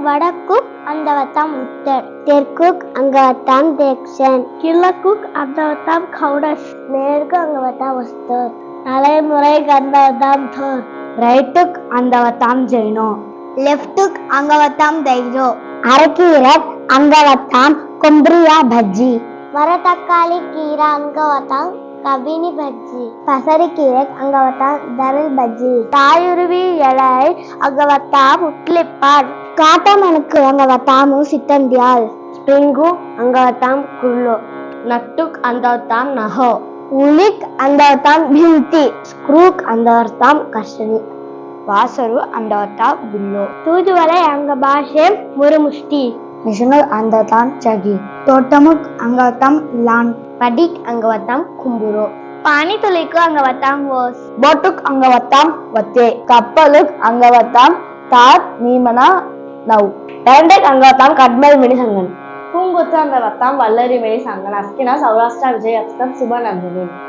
வடக்குக் அந்தவத்தாம் உத்தர், தெற்குக் அங்கவத்தாம் தெக்ஷன், கிழக்குக் அந்தவத்தாம் கவுடஸ், மேற்கு அங்கவத்தாம் உஸ்தர், தலைமுறைக்கு அந்தவத்தாம் தோர், ரைட்டுக் அந்தவத்தாம் ஜெயினோ, லெஃப்ட்டுக் அங்கவத்தாம் தைரோ, அரக்கீரக் அங்கவத்தாம் கொம்பிரியா பஜ்ஜி, மரத்தக்காளி கீரை அங்கவத்தாம் கபினி பஜ்ஜி, பசரிக்கீரக் அங்கவத்தாம் தரல் பஜ்ஜி, தாயுருவி இலை அங்கவத்தாம் உட்லிப்பான், காட்டமனுக்கு அங்கவத்தாம் சித்தந்தியால், ஸ்பிரிங்கு அங்கவத்தாம் குள்ளோ, நட்டுக் அந்தவத்தாம் நஹோ, உலிக் அந்தவத்தாம் ಭಿಂತಿ, ஸ்க்ரூக் அந்தவத்தாம் கர்ஷனி, வாசரு அந்தவத்தாம் ಬಿಲ್ಲೋ, தூதுவளை அங்க பாஷೆ முறுமுஷ்டி, మిషను అందవతాం చగి, తోటముక్ అంగవతాం లాన్, పడిక్ అంగవతాం కుంబురో, పానీతులికు అంగవతాం ఓస్, బోటుక్ అంగవతాం వతే, కప్పలుక్ అంగవతాం తాత్ నీమన నౌ, டைண்டக் అంగవతాం కడ్మల్ మిని సంగన్, பூங்குத்து அந்தவத்தாம் வல்லரி மெலி சங்கன், அஸ்கினா சௌராஷ்டிரா விஜய் அஸ்தம் சுபநந்தினி.